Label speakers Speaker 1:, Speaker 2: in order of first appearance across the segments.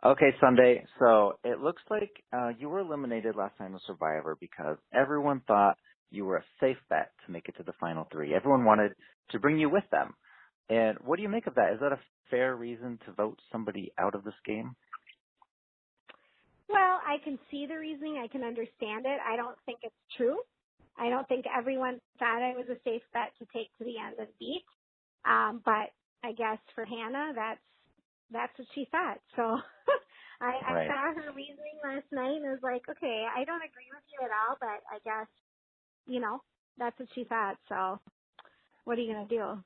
Speaker 1: Okay, Sunday. So it looks like you were eliminated last time with Survivor because everyone thought you were a safe bet to make it to the final three. Everyone wanted to bring you with them. And what do you make of that? Is that a fair reason to vote somebody out of this game?
Speaker 2: Well, I can see the reasoning. I can understand it. I don't think it's true. I don't think everyone thought I was a safe bet to take to the end and beat. But I guess for Hannah, that's what she thought. So I
Speaker 1: Right.
Speaker 2: saw her reasoning last night and was like, okay, I don't agree with you at all, but I guess, that's what she thought. So what are you going to do?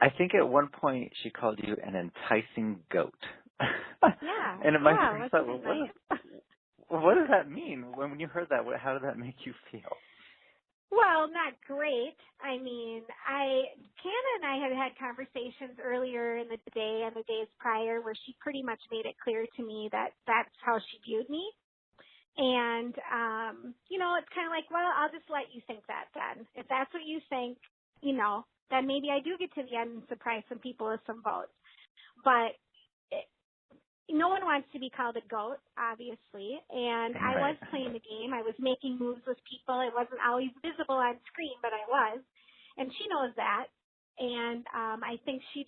Speaker 1: I think at one point she called you an enticing goat.
Speaker 2: Yeah.
Speaker 1: And in my
Speaker 2: Yeah.
Speaker 1: first
Speaker 2: Wasn't
Speaker 1: thought,
Speaker 2: it
Speaker 1: well,
Speaker 2: nice?
Speaker 1: what does that mean? When you heard that, how did that make you feel?
Speaker 2: Well, not great. I mean, Hannah and I had conversations earlier in the day and the days prior where she pretty much made it clear to me that that's how she viewed me. And, it's kind of like, well, I'll just let you think that then. If that's what you think, then maybe I do get to the end and surprise some people with some votes. But no one wants to be called a goat, obviously, and I was
Speaker 1: Right.
Speaker 2: playing the game. I was making moves with people. It wasn't always visible on screen, but I was, and she knows that. And I think she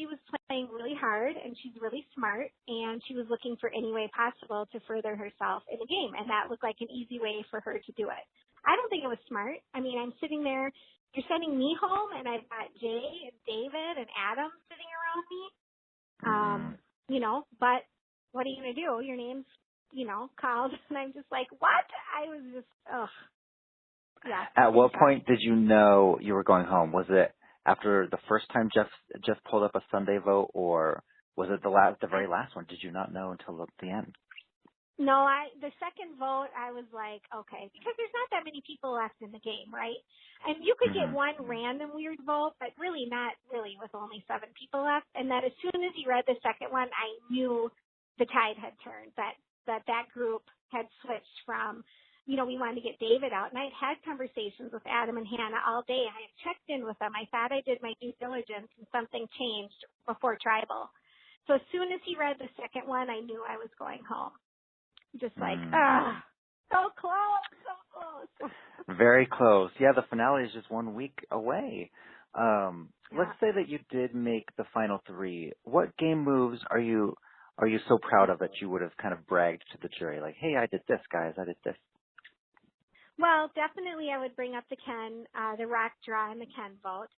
Speaker 2: was playing really hard, and she's really smart, and she was looking for any way possible to further herself in the game, and that looked like an easy way for her to do it. I don't think it was smart. I mean, I'm sitting there, you're sending me home, and I've got Jay and David and Adam sitting around me.
Speaker 1: Mm-hmm.
Speaker 2: But what are you going to do? Your name's, called. And I'm just like, what? I was just, yeah.
Speaker 1: At
Speaker 2: In
Speaker 1: what
Speaker 2: shock.
Speaker 1: point did you know you were going home? Was it after the first time Jeff pulled up a Sunday vote, or was it the very last one? Did you not know until the end?
Speaker 2: No, the second vote, I was like, okay, because there's not that many people left in the game, right? And you could get one
Speaker 1: Mm-hmm.
Speaker 2: random weird vote, but really not really with only 7 people left. And that as soon as he read the second one, I knew the tide had turned, that group had switched from, we wanted to get David out. And I had conversations with Adam and Hannah all day. I had checked in with them. I thought I did my due diligence and something changed before tribal. So as soon as he read the second one, I knew I was going home. Just like, so close, so close.
Speaker 1: Very close. Yeah, the finale is just 1 week away. Let's
Speaker 2: Yeah.
Speaker 1: say that you did make the final three. What game moves are you so proud of that you would have kind of bragged to the jury, like, hey, I did this, guys, I did this?
Speaker 2: Well, definitely I would bring up the rock draw and the Ken vote.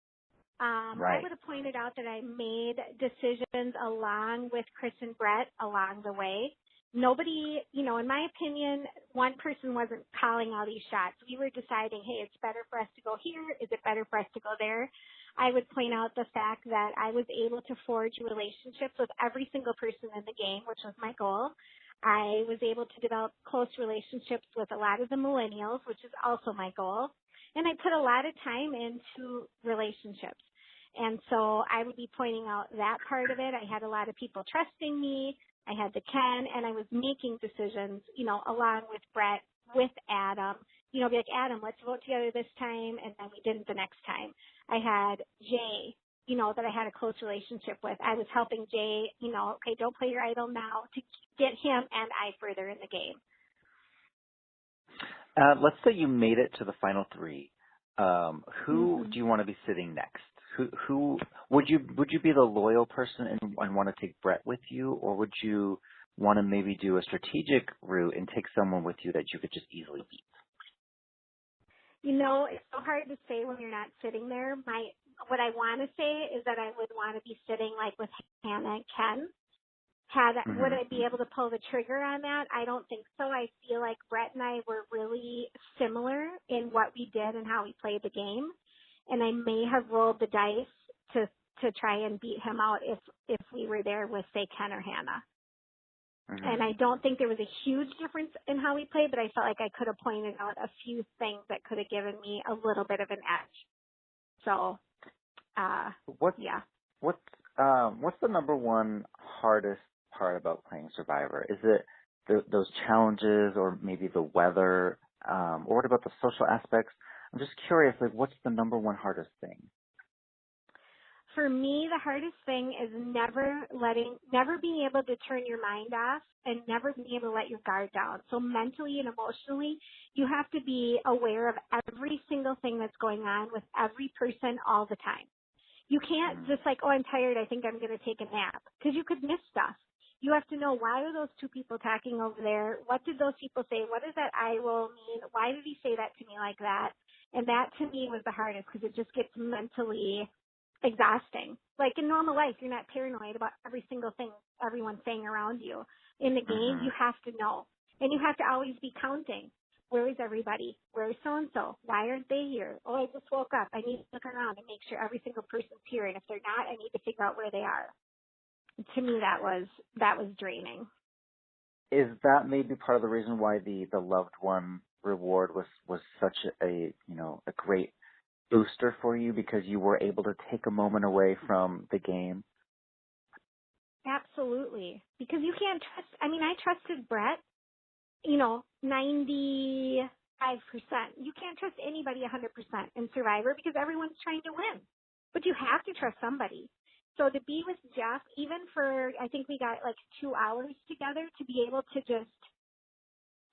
Speaker 2: I
Speaker 1: Right.
Speaker 2: would have pointed out that I made decisions along with Chris and Brett along the way. Nobody, in my opinion, one person wasn't calling all these shots. We were deciding, hey, it's better for us to go here. Is it better for us to go there? I would point out the fact that I was able to forge relationships with every single person in the game, which was my goal. I was able to develop close relationships with a lot of the Millennials, which is also my goal. And I put a lot of time into relationships. And so I would be pointing out that part of it. I had a lot of people trusting me. I had the Ken, and I was making decisions, along with Brett, with Adam. Be like, Adam, let's vote together this time, and then we didn't the next time. I had Jay, that I had a close relationship with. I was helping Jay, okay, don't play your idol now, to get him and I further in the game.
Speaker 1: Let's say you made it to the final three. Who do you want to be sitting next? Who would you be the loyal person and want to take Brett with you, or would you want to maybe do a strategic route and take someone with you that you could just easily beat?
Speaker 2: It's so hard to say when you're not sitting there. What I want to say is that I would want to be sitting like with Hannah and Ken. Would I be able to pull the trigger on that? I don't think so. I feel like Brett and I were really similar in what we did and how we played the game. And I may have rolled the dice to try and beat him out if we were there with, say, Ken or Hannah. And I don't think there was a huge difference in how we played, but I felt like I could have pointed out a few things that could have given me a little bit of an edge. So, yeah.
Speaker 1: What's the number one hardest part about playing Survivor? Is it those challenges, or maybe the weather, or what about the social aspects? I'm just curious, like, what's the number one hardest thing?
Speaker 2: For me, the hardest thing is never being able to turn your mind off and never being able to let your guard down. So mentally and emotionally, you have to be aware of every single thing that's going on with every person all the time. You can't just like, oh, I'm tired, I think I'm going to take a nap, because you could miss stuff. You have to know, why are those two people talking over there? What did those people say? What does that eye roll mean? Why did he say that to me like that? And that to me was the hardest, because it just gets mentally exhausting. Like in normal life, you're not paranoid about every single thing everyone's saying around you. In the game, you have to know. And you have to always be counting. Where is everybody? Where is so-and-so? Why aren't they here? Oh, I just woke up. I need to look around and make sure every single person's here. And if they're not, I need to figure out where they are. To me, that was draining.
Speaker 1: Is that maybe part of the reason why the loved one reward was such a great booster for you, because you were able to take a moment away from the game?
Speaker 2: Absolutely. Because you can't trust, I trusted Brett, 95%. You can't trust anybody 100% in Survivor, because everyone's trying to win. But you have to trust somebody. So to be with Jeff, even for, I think we got like 2 hours together, to be able to just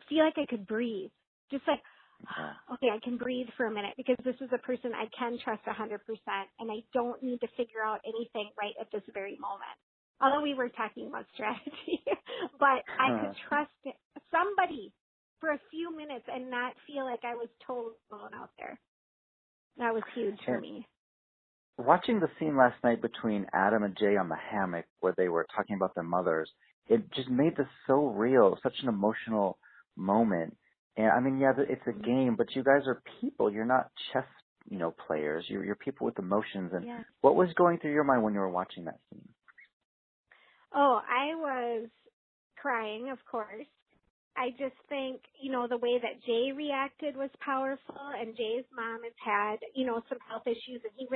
Speaker 2: feel like I could breathe. Just like, okay, I can breathe for a minute, because this is a person I can trust 100%, and I don't need to figure out anything right at this very moment. Although we were talking about strategy, but I could trust somebody for a few minutes and not feel like I was totally alone out there. That was huge for me.
Speaker 1: Watching the scene last night between Adam and Jay on the hammock, where they were talking about their mothers, it just made this so real, such an emotional moment. And it's a game, but you guys are people. You're not chess, players. You're people with emotions. And what was going through your mind when you were watching that scene?
Speaker 2: Oh, I was crying, of course. I just think, the way that Jay reacted was powerful, and Jay's mom has had, some health issues, and he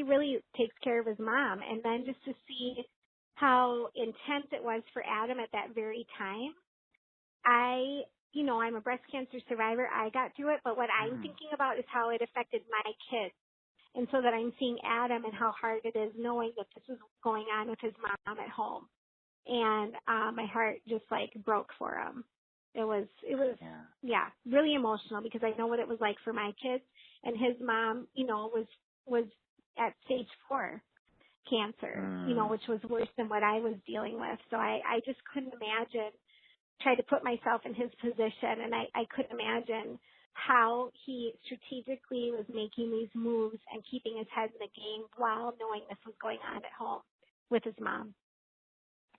Speaker 2: really takes care of his mom. And then just to see how intense it was for Adam at that very time. I'm a breast cancer survivor. I got through it, but what I'm thinking about is how it affected my kids. And so that I'm seeing Adam and how hard it is knowing that this is going on with his mom at home. And my heart just like broke for him. It was really emotional, because I know what it was like for my kids, and his mom, was at stage 4 cancer, which was worse than what I was dealing with. So I just couldn't imagine, try to put myself in his position, and I couldn't imagine how he strategically was making these moves and keeping his head in the game while knowing this was going on at home with his mom.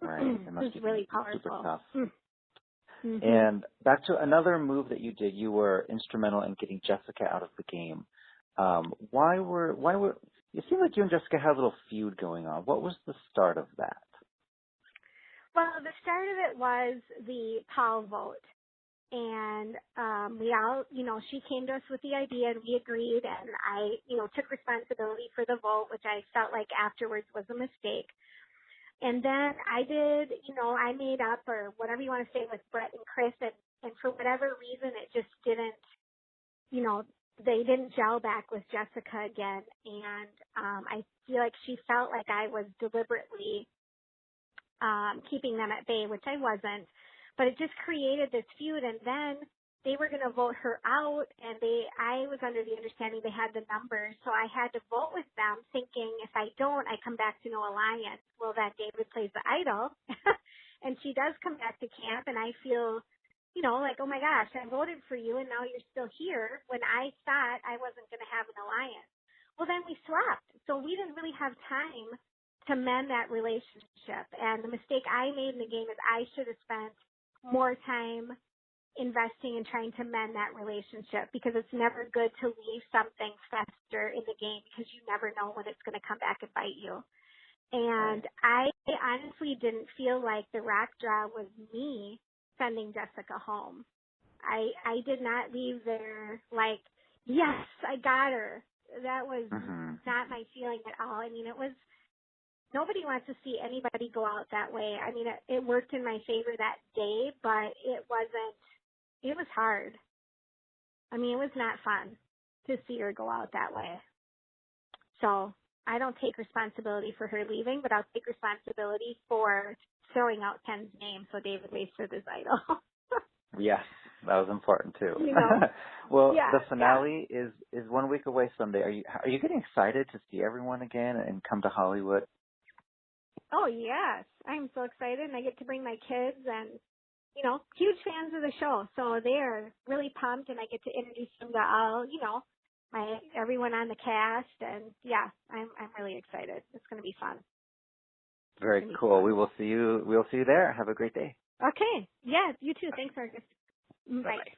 Speaker 1: Right.
Speaker 2: It was really powerful.
Speaker 1: Super tough. And back to another move that you did, you were instrumental in getting Jessica out of the game. Why were it seemed like you and Jessica had a little feud going on. What was the start of that?
Speaker 2: Well, the start of it was the Paul vote. And we all, she came to us with the idea, and we agreed, and I, took responsibility for the vote, which I felt like afterwards was a mistake. And then I did, I made up, or whatever you want to say, with Brett and Chris, and for whatever reason, it just didn't, they didn't gel back with Jessica again. And I feel like she felt like I was deliberately keeping them at bay, which I wasn't. But it just created this feud, and then they were going to vote her out, and I was under the understanding they had the numbers, so I had to vote with them, thinking if I don't, I come back to no alliance. Well, that David plays the idol, and she does come back to camp, and I feel, like, oh my gosh, I voted for you, and now you're still here, when I thought I wasn't going to have an alliance. Well, then we swapped, so we didn't really have time to mend that relationship, and the mistake I made in the game is I should have spent more time investing and trying to mend that relationship, because it's never good to leave something fester in the game, because you never know when it's going to come back and bite you. And I honestly didn't feel like the rock draw was me sending Jessica home. I did not leave there like, yes, I got her. That was not my feeling at all. It was, nobody wants to see anybody go out that way. It worked in my favor that day, but it was hard. It was not fun to see her go out that way. So I don't take responsibility for her leaving, but I'll take responsibility for throwing out Ken's name so David wasted his idol.
Speaker 1: Yes, that was important too.
Speaker 2: You know?
Speaker 1: Well,
Speaker 2: Yeah,
Speaker 1: the finale is 1 week away Sunday. Are you getting excited to see everyone again and come to Hollywood?
Speaker 2: Oh, yes. I'm so excited, and I get to bring my kids and, you know, huge fans of the show. So they're really pumped, and I get to introduce them to all, you know, everyone on the cast. And, yeah, I'm really excited. It's going to be fun.
Speaker 1: Very cool. Fun. We'll see you there. Have a great day.
Speaker 2: Okay. Yeah, you too. Thanks, Marcus. Bye.
Speaker 1: Bye-bye.